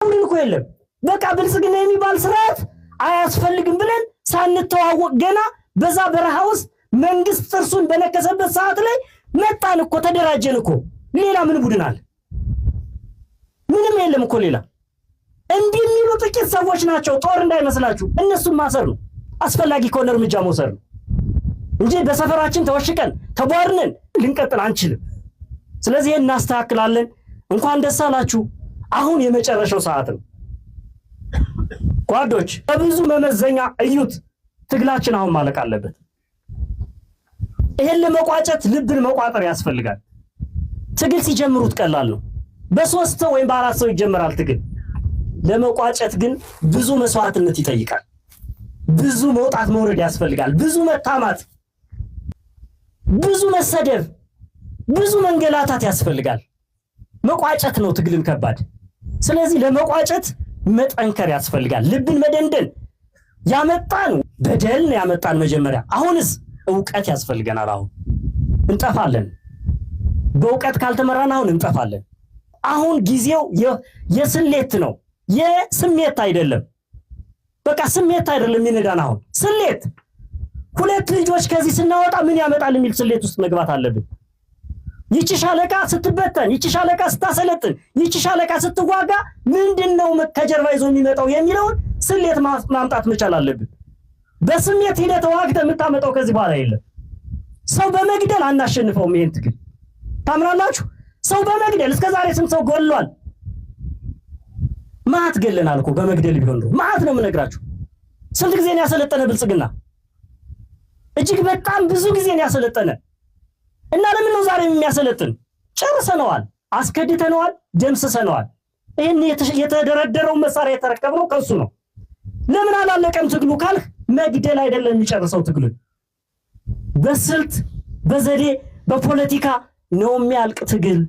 እኮ የለም በቃ ብልጽግና የሚባል ስርዓት አያስፈልግም ብለን ሳንተዋወቅ ገና በዛ በረሃ ውስጥ መንግስት ጥርሱን በነከሰበት ሰዓት ላይ መጣን እኮ ተደራጀን እኮ ሌላ ምን ቡድን አለ ምንም የለም እኮ ሌላ እንዲህ የሚሉ ጥቂት ሰዎች ናቸው ጦር እንዳይመስላችሁ እነሱም ማሰር ነው አስፈላጊ ከሆነ እርምጃ መውሰድ ነው እንጂ በሰፈራችን ተወሽቀን ተቧርነን ልንቀጥል አንችልም ስለዚህ እናስተካክላለን እንኳን ደስ አላችሁ አሁን የመጨረሻው ሰዓት ነው ጓዶች በብዙ መመዘኛ እዩት ትግላችን አሁን ማለቅ አለበት ይሄን ለመቋጨት ልብን መቋጠር ያስፈልጋል ትግል ሲጀምሩት ቀላል ነው በሶስት ወይም በአራት ሰው ይጀምራል ትግል ለመቋጨት ግን ብዙ መስዋዕትነት ይጠይቃል ብዙ መውጣት መውረድ ያስፈልጋል ብዙ መታማት ብዙ መሰደብ ብዙ መንገላታት ያስፈልጋል መቋጨት ነው ትግልን ከባድ ስለዚህ ለመቋጨት መጠንከር ያስፈልጋል ልብን መደንደን ያመጣን በደል ነው ያመጣን መጀመሪያ አሁንስ ዕውቀት ያስፈልገናል አሁን እንጠፋለን በዕውቀት ካልተመራን አሁን እንጠፋለን አሁን ጊዜው የስሌት ነው የስሜት አይደለም በቃ ስሜት አይደለም ይነዳን አሁን ስሌት ሁለት ልጆች ከዚህ ስናወጣ ምን ያመጣል የሚል ስሌት ውስጥ መግባት አለብን ይቺ ሻለቃ ስትበተን ይቺ ሻለቃ ስታሰለጥን ይቺ ሻለቃ ስትዋጋ ምንድነው ከጀርባ ይዞ የሚመጣው የሚለውን ስሌት ማምጣት መቻል አለብን በስሜት ሂደት ዋግተህ የምታመጣው ከዚህ በኋላ የለም ሰው በመግደል አናሸንፈውም ይሄን ትግል ታምናላችሁ ሰው በመግደል እስከዛሬ ስም ሰው ጎልሏል ማት ገለናል እኮ በመግደል ቢሆን ነው ማት ነው የምነግራችሁ ስንት ጊዜ ነው ያሰለጠነ ብልጽግና እጅግ በጣም ብዙ ጊዜ ነው ያሰለጠነ እና ለምን ነው ዛሬ የሚያሰለጥን ጨርሰነዋል አስከድተነዋል ደምስሰነዋል ይሄን የተደረደረው መሳሪያ የተረከበው ከሱ ነው ለምን አላለቀም ትግሉ ካልህ መግደል አይደለም የሚጨርሰው ትግሉ በስልት በዘዴ በፖለቲካ ነው የሚያልቅ ትግል